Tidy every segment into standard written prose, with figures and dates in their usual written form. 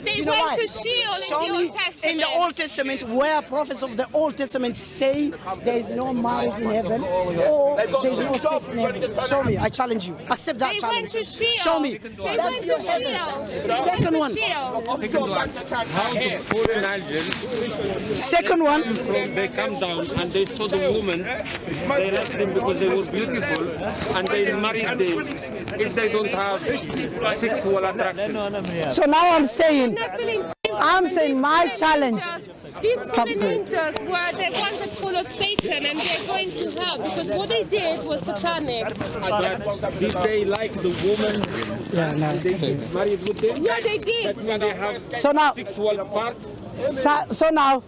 But they went to Sheol in the Old Testament. In the Old Testament, where prophets of the Old Testament say there is no marriage in heaven or there is no sex in heaven. Show me. I challenge you. Accept that challenge. They went to Sheol. Show me. They went to Sheol. Second one. How the foreign angels, Second one. they come down and they saw the woman, they left them because they were beautiful, and they married them if they don't have sexual attraction. So now I'm saying my challenge. These fallen angels were the ones that followed Satan, and they're going to hell because what they did was satanic. But did they like the woman? Yeah, no. They get married with them? Yeah, they did. That means they have So now, sexual parts? so now,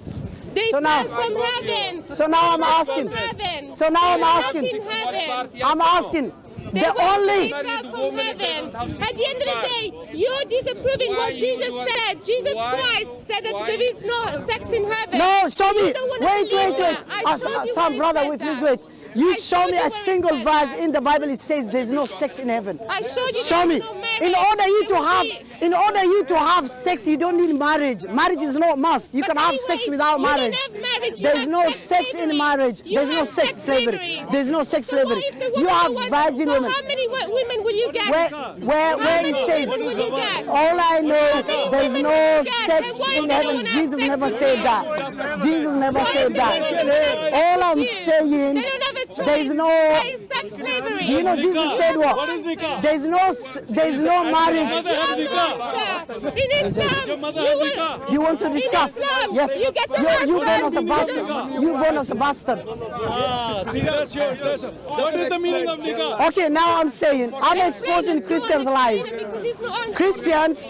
They So now- fell from heaven. so now I'm They fell asking. from heaven. So now I'm They were asking. not in heaven. I'm asking. They The only. fell from heaven. At the end of the day, you're disapproving what Jesus said. Jesus Christ said that there is no sex in heaven. No, show me. You don't wanna Wait. believe that. I showed you Son, where brother, it wait, said please that. wait. You I show showed me you a where it single said verse that. in the Bible. It says there's no sex in heaven. I showed you Show there me. is no marriage. In order you to There will have, be- in order you to have sex, you don't need marriage. Marriage is not must. You But can have anyway, sex without you don't marriage. have marriage, you There's have no sex sex in slavery. marriage. You There's no have sex sex slavery. slavery. There's no sex So what slavery. if the You woman have was- virgin so women. How many women will you get? Where How it many says, women will you get? all I know, there's no Yes, sex and why in you don't heaven. have Jesus sex never with said them? that. Jesus never Why said is that? that. All I'm saying, They don't have a choice. there's no. There is sex slavery. You know, Jesus said what? What is nikah? There's no marriage. Mother has nikah. In Islam, mother you has will- nikah. You want to discuss? Islam, Yes. you get the You husband. born as a bastard. You born as a bastard. See, that's your. What is the meaning of nikah? Okay, now I'm saying, I'm exposing Christians' lies. Christians,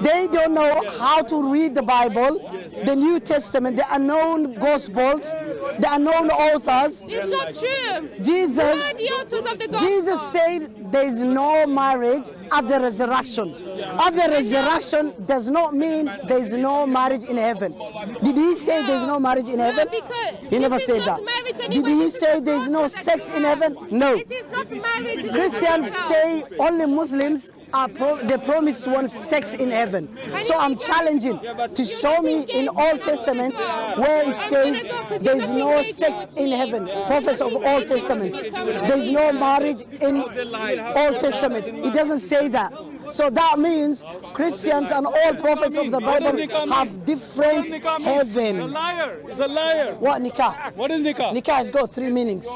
they don't know how to read the Bible, the New Testament, the unknown Gospels, the unknown authors. It's not true. Jesus, Who are the authors of the gospel? Jesus said there is no marriage at the resurrection. At the resurrection does not mean there is no marriage in heaven. Did he say there is no marriage in heaven? because He never this is said not that. marriage Did anyway, he this is say not there is no God. sex in heaven? No. It is not marriage. it is Christians not say only Muslims are they promise one sex in heaven. So I'm challenging to show me in Old Testament where it says there is no sex in heaven. Prophets of Old Testament. There is no marriage in Old Testament. It doesn't say that. So that means Christians and all prophets of the Bible have different It's a heaven. liar. It's a liar. What nikah? What is nikah? Nikah has got 3 meanings.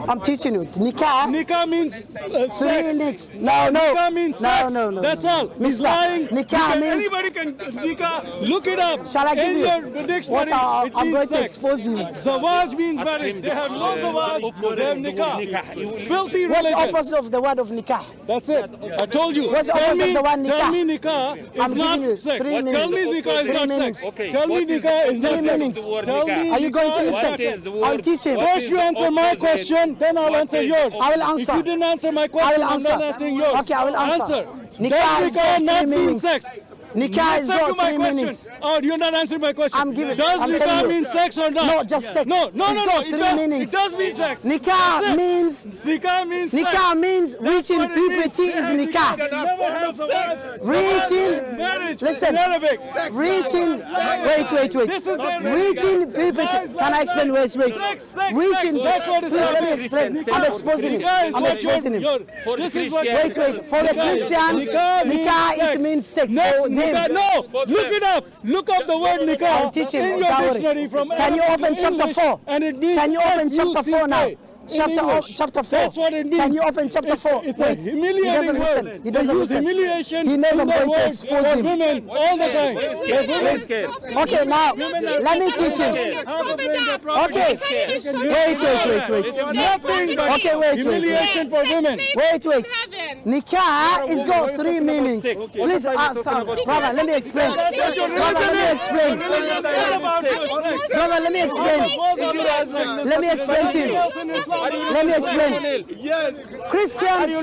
I'm teaching you. Nikah. Nikah means 3 sex. meanings. No. Nikah means No, sex. no. That's all. He's Mister, lying. nikah means. Anybody can nikah. Look it up. Shall I give in you? your dictionary, Watch out, it I'm means going to sex. expose you. Zawaj means marriage. They have no zawaj. They have nikah. It's filthy What's the religion. opposite of the word of nikah? That's it. I told you. What's the opposite of the word nikah? Tell me nikah is I'm not giving you sex. 3 Tell me meanings. nikah is 3 not meanings. sex. Okay, Tell me what is- nikah is Three not meanings. sex. The word Tell nikah. me Are you going to nikah is listen? not is the I'll word? teach him. What First is you the answer my opposite? question, then I'll What answer is yours. I will answer. If you didn't answer my I question, will I'm answer. not answering yours. Okay, I will answer. Nikah Does has got nikah 3 not mean meanings. sex? Nikah has Listen to got my 3 question. meanings. Oh, you're not answering my question. I'm giving. Does I'm nikah telling you. mean sex or not? No, just sex. No. It's got 3 It meanings. does mean sex. Nikah That's it. means. Nikah means sex. Nikah means reaching what it means. puberty is nikah. Never have sex. Reaching. Marriage. Listen. In Arabic. Reaching. Wait. This is their Reaching puberty. Can I explain? Wait. Sex. Reaching. That's what it's Please let me about. explain. I'm exposing him. Nikah is I'm what exposing him. This is what. Wait. For the Christians, nikah it means sex. Next, For nikah, them. no, look it up. Look up the word nikah I'll teach him. in your Don't worry. dictionary from Can you Arabic open to chapter English, 4? And it means Can you open chapter 4 now? F-U-C-K in English. Chapter 4. That's what it means. Can you open chapter 4? It's Wait. a humiliating He doesn't word. listen. He doesn't They use listen. humiliation He knows in I'm that going to word expose for him. women all the time. They're women. Okay, now let me teach him. Okay. Wait. Nothing but Okay, wait. humiliation for women. Wait. Nikah is got 3 meanings. Please, brother, let me explain. Brother, let me explain. Let me explain to you. Let me explain. Christians,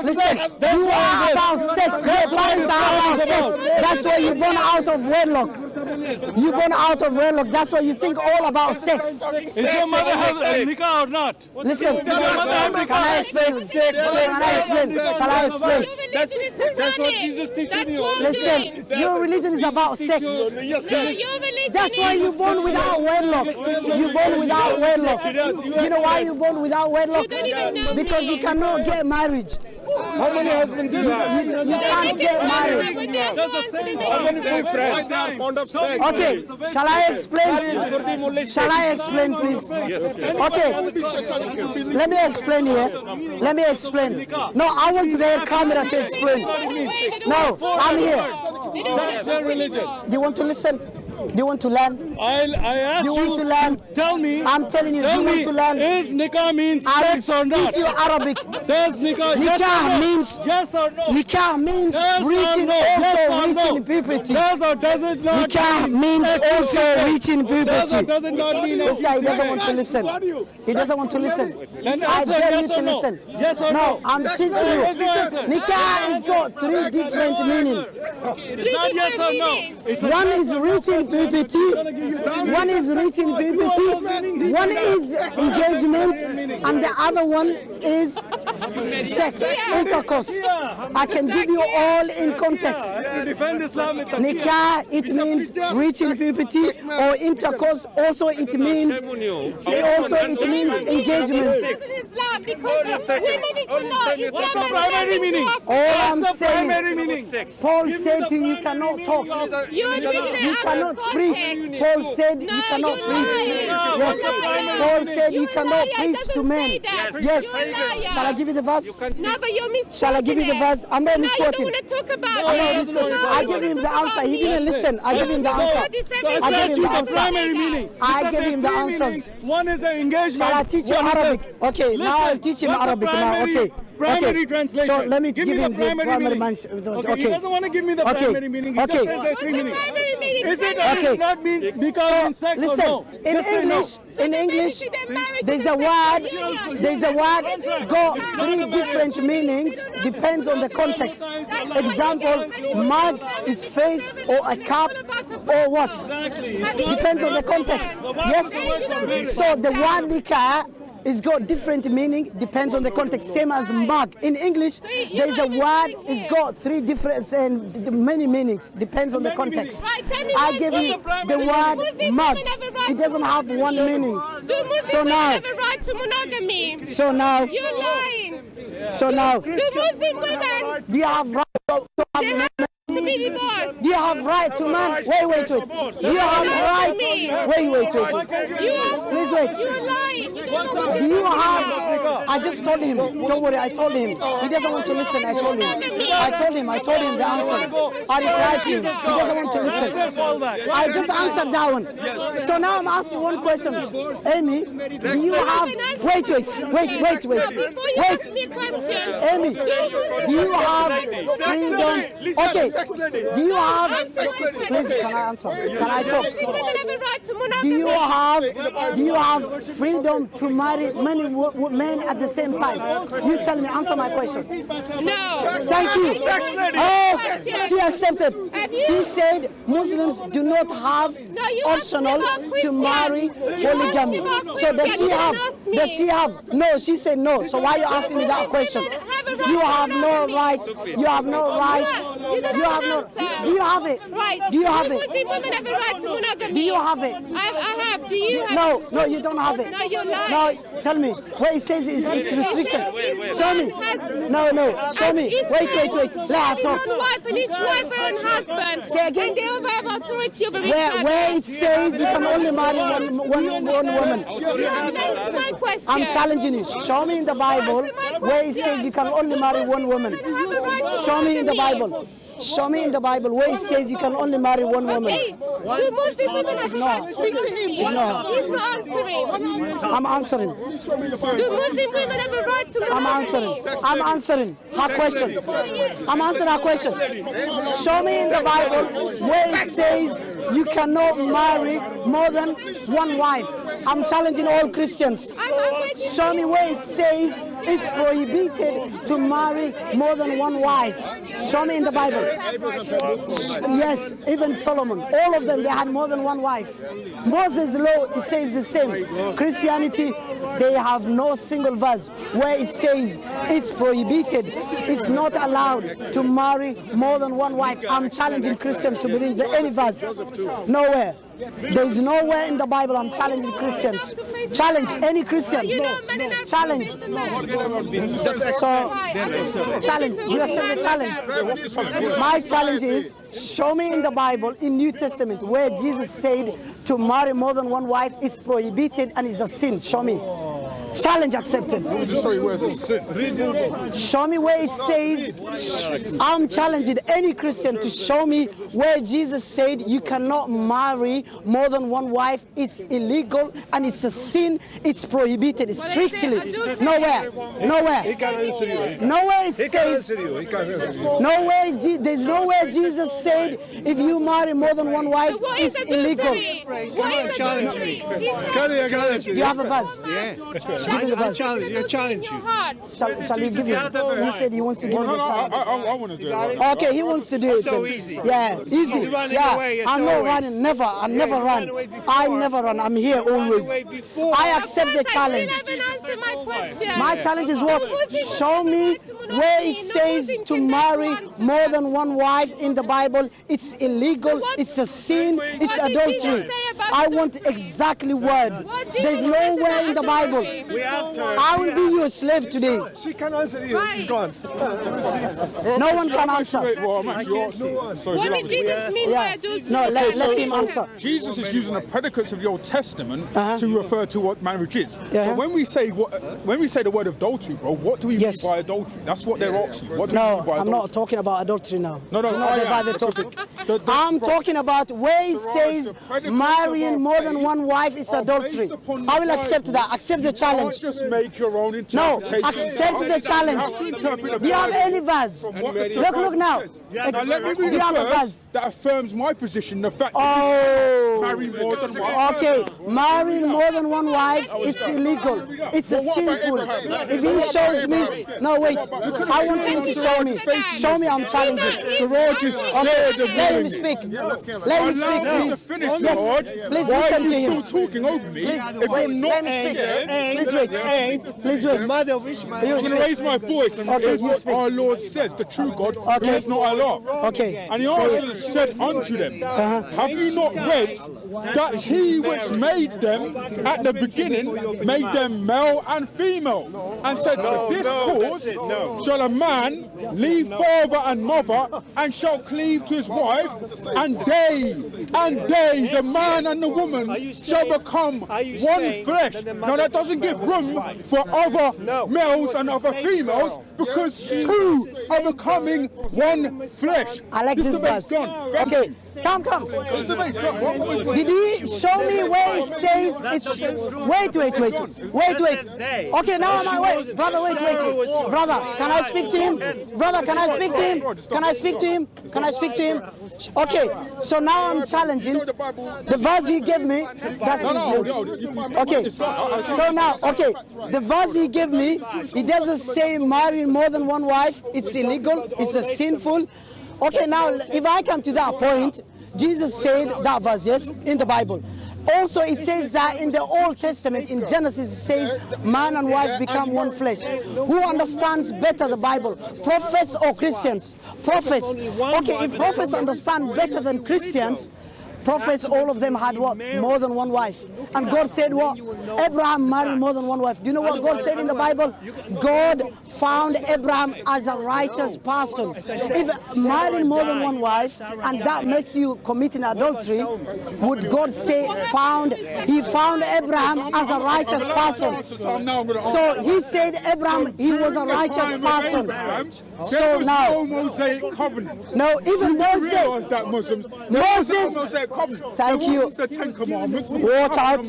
listen, you are about sex. Your parents are about sex. That's why you're born out of wedlock. You born out of wedlock. That's why you think all about sex. Is your mother have nikah or not? Listen, can I explain? Shall I explain? That's what Jesus teaches you. Listen, your religion is about sex. That's why you born without wedlock. You born without wedlock. You know why you born without wedlock? Because you cannot get married. How many husbands do you have? You can't get married. How many boyfriends? Okay, shall I explain? Shall I explain, please? Okay, let me explain here. Let me explain. No, I want their camera to explain. No, I'm here. That's their religion. You want to listen? You want to learn? I asked You want to learn? Tell me. I'm telling you, Tell you me, want to learn? is nikah means I sex or will not? teach you Arabic. Does nikah, yes or Nikah no? means Yes or no? Nikah means Yes or reaching, no? Yes or also no? reaching puberty. Does or does it not Nikah means also reaching Does or puberty. does it not mean This guy doesn't want to listen. He doesn't want to listen. Then I answer dare you yes to or no? listen. Yes or No, no? I'm teaching you. Nikah has got 3 different meanings. It's not yes or no. It's a One is reaching puberty, one is reaching puberty, one is engagement, and the other one is sex, intercourse. I can give you all in context. to defend Islam. Nikah, it means reaching puberty, or intercourse, also it means engagement. Women need to know. What's the primary meaning? All I'm What's the primary saying, meaning? Paul said to you, you cannot talk. You cannot preach. Paul said you cannot preach. Yes. Paul said you cannot preach to men. Yes. Shall I give you the verse? No, but you're misquoting. Shall I give you the verse? I'm not No, you don't misquoting. want to talk about I'm not it. misquoting. I give him the answer. He didn't listen. I give him the answer. I give him the answer. Primary meaning. I give him the answers. One is an engagement. Shall I teach you one is a- Arabic? Okay, now I'll teach him what's the Arabic now. Okay. Primary Okay. translation. So let me give him the primary meaning. mention. Okay. He doesn't want to give me the primary meaning. He Okay. just says there are What's 3 the meanings. primary meaning? Is it or Okay. does it not mean nikah in sex or Listen, no? in Just say no. English, there's a word got 3 different meanings, depends on the context. Example, mug is face or a cup or what? Depends on the context. Yes? So the word nikah is got different meaning, depends on the context, same as mug. In English, there's a word, it's got 3 different and many meanings, depends on the context. I give you the word mug. It doesn't have one meaning. Do Muslim women have a right to monogamy? So now, You're lying. so now, Do Muslim women do you have right to they have have to be divorced? do you have right to man? Wait. Do you have right? Wait. You are, Please wait. You're lying. You don't know what Do you're you talking have? about. I just told him. Don't worry, I told him. He doesn't want to listen. I told him the answers. I replied to him. He doesn't want to listen. I just answered that one. So now I'm asking one question. Amy, do you have? Wait. Before you ask me a question, Amy, do you have freedom? Okay. Do you have? Please, can I answer? Can I talk? Muslim women have a right to Do monogamy. you have freedom to marry many men at the same time? You tell me, answer my question. No. Thank you. Oh, she accepted. She said Muslims do not have optional to marry polygamy. So does she have? Does she have? No, she said no. So why are you asking me that question? You have no right. You have no right. You have no. Do you have it? Right. Do you have it? Muslim women have a right to monogamy. Do you have it? I have. Do you have No, you don't have it. No, you're lying. No, tell me. Where it says it's restriction. Show me. No, show me. Wait. Let her talk. One wife and each wife her own husband. Say again. And they all have authority over each Where it says you can only marry one woman. That's my question. I'm challenging you. Show me in the Bible where it says you can only marry one woman. Show me in the Bible. Show me in the Bible where it says you can only marry one woman. Hey, do Muslim women have a right? Speak to him. He's not answering. I'm answering. Do Muslim women have a right to monogamy? I'm answering her question. I'm answering her question. Show me in the Bible where it says you cannot marry more than one wife. I'm challenging all Christians. Show me where it says it's prohibited to marry more than one wife. Show me in the Bible. Yes, even Solomon. All of them, they had more than one wife. Moses' law, it says the same. Christianity, they have no single verse where it says it's prohibited, it's not allowed to marry more than one wife. I'm challenging Christians to believe that any verse. Nowhere. There's nowhere in the Bible. I'm challenging Christians. Challenge any Christian. Challenge. So, challenge. You accept the challenge. My challenge is, show me in the Bible, in New Testament, where Jesus said to marry more than one wife is prohibited and is a sin. Show me. Challenge accepted. Show me where it says, I'm challenging any Christian to show me where Jesus said you cannot marry more than one wife. It's illegal and it's a sin. It's prohibited strictly. Nowhere. Nowhere. He can't answer you. Nowhere it He can't says. answer you. He can't answer you. Nowhere. There's nowhere Jesus said if you marry more than one wife, it's illegal. Challenge me. Do you have a verse? Yeah. Give me the verse. You're challenging. Shall we give you? He said he wants to give me the verse. I want to do it. Okay, he wants to do it. So then. easy. Yeah, easy. He's running Yeah, away, as I'm not always. running. Never. I never you run. ran away before. I never run. I'm here always. away before. I accept the challenge. My question. My challenge is what? Show me where it says to marry more than one wife in the Bible. It's illegal. It's a sin. It's What did Jesus adultery. say about I want exactly word. What There's Jesus nowhere said in the about Bible. adultery? I will be your slave today. She can answer you. Right. She's gone. No one can answer. Well, I'm actually sorry. What did Jesus mean by adultery? No, let him answer. Jesus is using the predicates of the Old Testament to refer to what marriage is. So when we say the word adultery, bro, what do we Yes. mean by adultery? That's what they're asking. What do we No, mean by I'm adultery? not talking about adultery now. No, Do not divide the topic. I'm talking about where it says marrying more than one wife is adultery. I will accept that. Accept the You challenge. can't just make your own No, interpretation. accept the challenge. Do you have any verse? Look now. Now let me Do read you a have a verse verse? that affirms my position, the fact that Oh. marry more than one. Okay, marrying more than one wife is illegal. It's a sinful. If he shows me, no wait, I want him to show me. Show me, I'm challenging. Siraj is scared of Let him me. speak. Let him speak, please. Finish, Yes, Siraj. please Why are listen you to him. still talking over me? Please, If wait, you're let not him speak. scared, Please wait. Please wait. Mother of Ishmael. You I'm going to speak. raise my voice and Okay, here's you what speak. our Lord says, the true God, who Okay. is not Allah. Okay. And the answer said unto them, have you not read that he which made them at the beginning made them male and female, and said, for this cause shall a man leave father and mother and shall cleave to his wife, and they, the man and the woman, shall become one flesh. Now that doesn't give room for other males and other females, because two are becoming one flesh. I like this verse. Done. Okay, come. This debate's done. What Did he show me where it says it's... Wait. Okay, now I'm... Wait, brother, wait. Brother, can I speak to him? Can I speak to him? Okay, so now I'm challenging. The verse he gave me, that's his verse. Okay, so now, the verse he gave me, he doesn't say marry more than one wife. It's illegal. It's a sinful. Okay, now, if I come to that point, Jesus said that verse, yes, in the Bible. Also, it says that in the Old Testament, in Genesis, it says man and wife become one flesh. Who understands better the Bible? Prophets or Christians? Prophets. Okay, if prophets understand better than Christians, prophets, all of them had what? More than one wife. And God said what? Abraham married more than one wife. Do you know what God said in the Bible? God found Abraham as a righteous person. If marrying more than one wife, and that makes you committing adultery, would God say he found Abraham as a righteous person? So he said Abraham, he was a righteous person. So now, no Mosaic covenant. no, even Moses, That Muslims, Moses, covenant. Thank There you. wasn't the Ten Commandments. Watch out.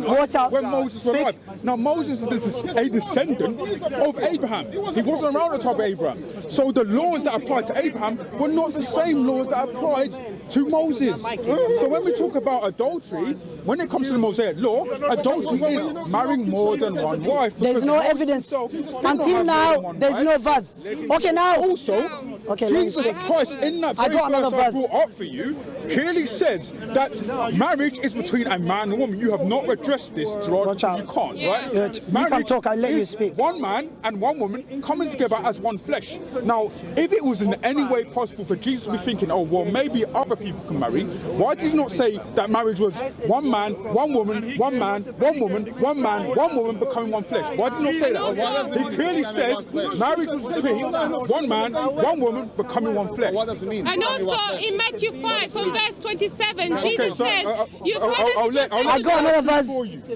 Watch out. When Moses was alive. Now, Moses is a descendant of Abraham. He wasn't around the time of Abraham. So the laws that applied to Abraham were not the same laws that applied to Moses. So when we talk about adultery, when it comes to the Mosaic law, adultery is marrying more than one wife. There's no evidence. Until now, there's no verse. Okay, now. Also, Okay, Jesus Christ, in that I very got another verse I verse. brought up for you, clearly says that marriage is between a man and a woman. You have not addressed this, Gerard. Watch out. You can't, right? You can talk, I'll let you is speak. one man and one woman coming together as one flesh. Now, if it was in any way possible for Jesus to be thinking, oh, well, maybe other people can marry, why did he not say that marriage was one man, one woman, one man, one woman, one man, one woman becoming one flesh? Why did he not say that? He clearly says marriage was between one man, one woman becoming one flesh. What does it mean? And also in Matthew 5 from verse 27, Jesus so, says, "You I got another verse.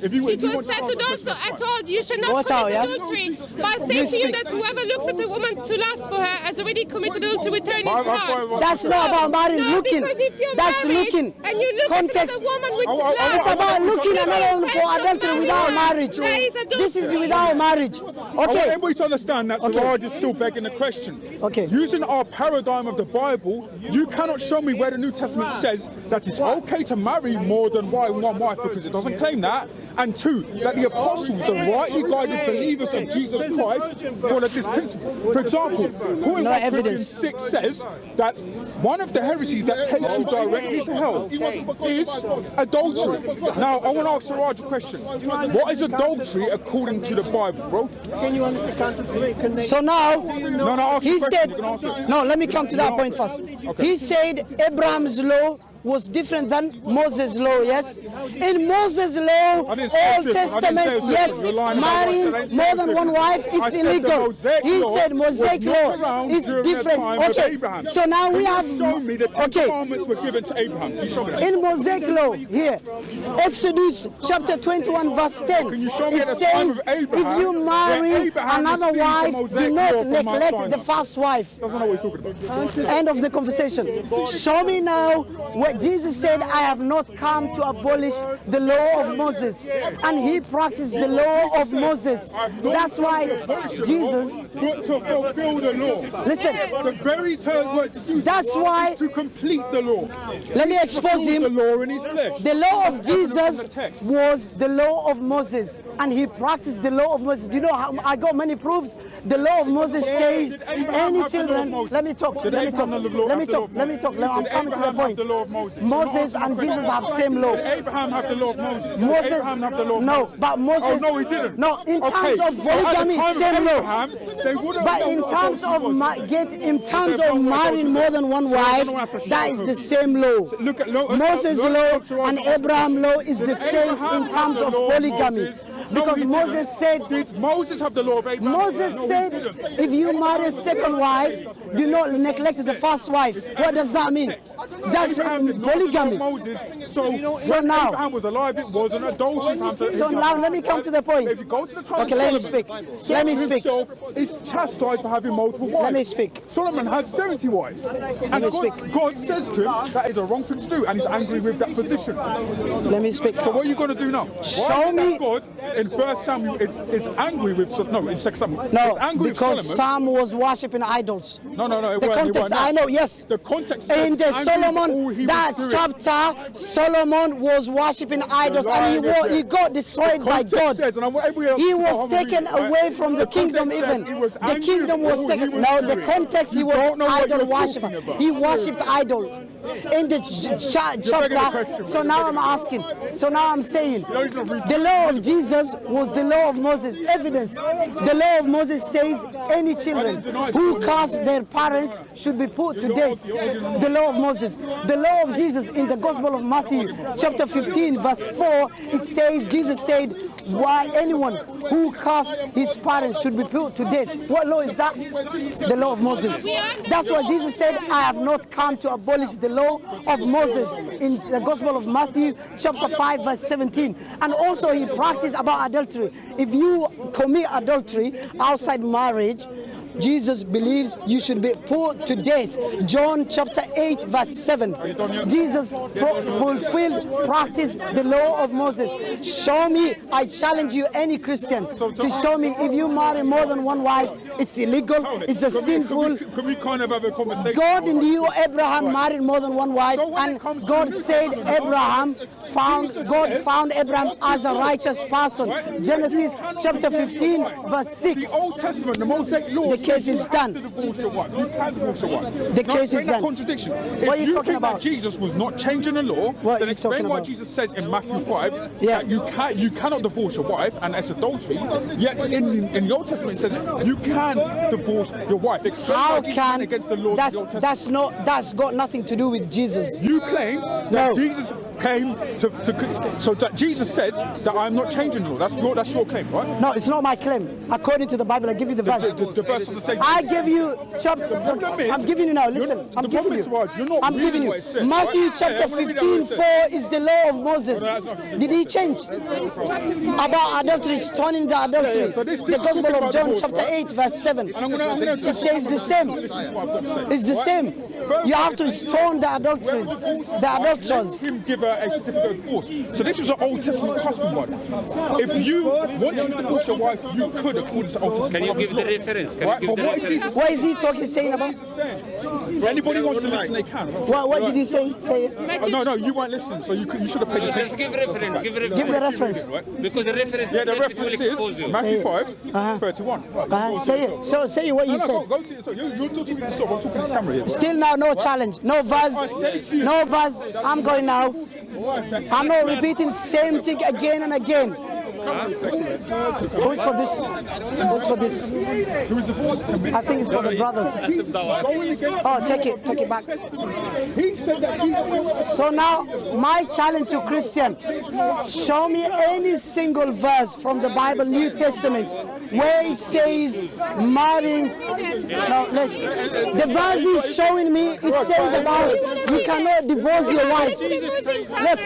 If you It was want to said to answer the those question, I fine. told you should not Watch commit out, yeah? adultery. But I say You to you speak. that whoever looks at a woman to lust for her has already committed adultery with her in his heart. That's not about marrying, No, looking. because if you're That's married looking. and you look Context. at a woman with It's about looking at another woman for adultery without marriage. That is adultery. This is without marriage. I want Okay. everybody to understand that Saraj is still begging the question. Okay. Using our paradigm of the Bible, you cannot show me where the New Testament says that it's okay to marry more than one wife, because it doesn't claim that. And two, that the apostles, the rightly guided believers of Jesus Christ, followed this principle. For example, Paul in No 1 Corinthians evidence. 6 says that one of the heresies that takes you directly to hell is adultery. Now, I want to ask Siraj a question. What is adultery according to the Bible, bro? Can you understand the concept? So now, No, ask he the question. said, You can answer it. no, let me come to that point first. He said Abraham's law was different than Moses' law, yes? In Moses' law, I didn't say Old this. I didn't say Testament, this. yes, You're lying about marrying what I said. more than one wife I is said the illegal. Mosaic He law said was Mosaic not law around is during the different. time of Okay, Abraham. so now we Can have, you show me the Ten okay, Commandments were given to Abraham? Can you show me that? in Mosaic law, here, Exodus chapter 21 verse 10, Can you show me it at the time says, of Abraham, if you marry where Abraham another received the wife, Mosaic do law not from Mount neglect Sinai? the first wife. That's not what he's talking about. End of the conversation. Show me now what Jesus said, I have not come to abolish the law of Moses. And he practiced the law of Moses. That's why Jesus, But to fulfill the law. listen, The very term words used That's why- is to complete the law. let me expose The him. law in his flesh. The law of That's evident from Jesus the text. was the law of Moses, and he practiced the law of Moses. Do you know how I got many proofs? The law of Moses says Did Abraham any have the law of children. Moses? Let me talk. Did Let me Abraham talk. have the law- Let me have the law talk. of Let me talk. Moses? I'm Did coming to the Abraham have point. the law of Moses? Moses and Jesus have same law. Did Abraham have the law of Moses? Did Moses, Abraham have the law of no, Moses? but Moses. Oh, no, he didn't. No, in Okay, terms of so polygamy, at the time same of law. Abraham, they wouldn't But know in what terms adultery of was. in terms of marrying more than one wife, that is the same law. Look at Moses' law and Abraham law is the same Abraham in terms have of the law of polygamy. Moses? No, Because he Moses didn't. said, Did Moses have the law of Abraham? Moses No, he said, didn't. if you marry a second wife, do not neglect the first wife. What does that mean? That's Abraham did not have the law polygamy. of Moses, so So when now- Abraham was alive, it wasn't adultery. So now let me come to the point. If you go to the time Okay, of let me Solomon, speak. Let me Solomon speak. himself is chastised for having multiple wives. Let me speak. Solomon had 70 wives. And me speak. God says to him that is a wrong thing to do, and he's angry with that position. Let me speak. So what are you going to do now? Show Why is it me- that God in 1 Samuel is angry with, no, in 2 Samuel, No, is angry because with Sam Solomon? was worshipping idols. No, it The weren't, it context, weren't I that. know, yes. The context says In the angry with all Solomon, he that was doing. chapter, Solomon was worshipping idols and he got destroyed by Context God. says, and I want everybody else He to go was home and taken read it, right? away from the The kingdom context says even. he was The angry kingdom with was all taken. he was No, the doing. context he You was don't know what idol you're worshiper. talking about. He worshipped idol. In the begging the chapter, question, so now I'm asking, so now I'm saying, No, he's not reading. the law of Jesus was the law of Moses. Evidence. The law of Moses says any children who curse their parents should be put to death. The law of Moses. The law of Jesus in the Gospel of Matthew, chapter 15, verse 4, it says, Jesus said, why anyone who curse his parents should be put to death. What law is that? The law of Moses. That's what Jesus said, I have not come to abolish the law of Moses in the Gospel of Matthew, chapter 5, verse 17. And also he practiced about adultery. If you commit adultery outside marriage, Jesus believes you should be put to death. John chapter 8 verse 7. Jesus fulfilled, practiced the law of Moses. Show me, I challenge you, any Christian, to show me if you marry more than one wife, it's illegal, it's a sinful. Can we kind of have a conversation? God knew Abraham married more than one wife, and God said God found Abraham as a righteous person. Genesis chapter 15 verse 6. The Old Testament, the Mosaic law. The case is done. You can divorce your wife. The case is done. Contradiction. What are If you you talking think about? that Jesus was not changing the law, What are then you explain talking what about? Jesus says in Matthew 5 Yeah. that you cannot divorce your wife, and that's adultery. Yet in the Old Testament it says you can divorce your wife. Explain How why Jesus can went against the laws of the Old Testament. that's got nothing to do with Jesus. You claimed that No. Jesus came so that Jesus says that I'm not changing the law. That's your claim, right? No, it's not my claim. According to the Bible, I give you the verse. The verse doesn't say. I give you chapter. problem is- I'm giving you now. Listen, I'm the giving problem you. is, Siraj, you're not I'm reading giving you. what it says, Matthew right? chapter Yeah, I'm gonna read out what it 15:4 is the law of Moses. No, that's not- Did he change? About adultery, stoning the adultery. Yeah, so this The is Gospel talking of about John divorce, chapter right? 8 verse 7. And I'm gonna It says the same. This is what I've got to say. It's the same. You have to stone the adulterers, the adulterers. Him give her a certificate of divorce. So this was an Old Testament custom, buddy. If you wanted to divorce your wife, you could according to Old Testament. Can you give the reference? Can you give the But what is reference? Jesus What is he talking, saying about? saying? If anybody wants to listen, they can. What did he say? Say it. No, you weren't listening, so you should have paid Just attention. give reference. Give reference. Give the reference. Because the reference Yeah, the will reference expose is you. Matthew 5:31. Say it. So say what you No, said. go to it. So you're talking to yourself. I'm talking to this camera here. Still now, no challenge, no verse, no verse. I'm going now. I'm not repeating same thing again and again. Who's for this? Who's for this? I think it's for the brothers. Oh, take it back. He said that Jesus. So now, my challenge to Christian: show me any single verse from the Bible, New Testament, where it says marrying. No, listen. The verse is showing me. It says about you cannot divorce your wife. Look,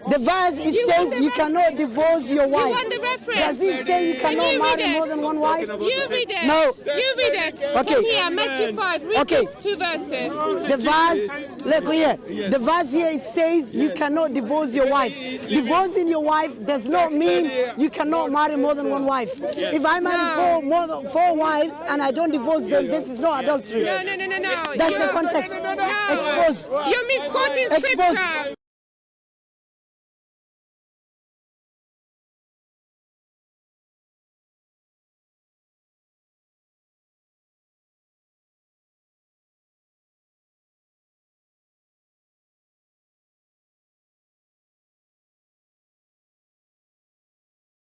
the verse it says you cannot divorce your You wife. want the reference? Does it say you cannot you read marry it? more than one wife? You read it. No. You read it. Okay. Come here, Matthew 5. Read Okay. these two verses. The verse, look here. The verse here it says you cannot divorce your wife. Divorcing your wife does not mean you cannot marry more than one wife. If I marry four wives and I don't divorce them, this is not adultery. No. That's the context. No. Exposed. You're misquoting Exposed. scripture.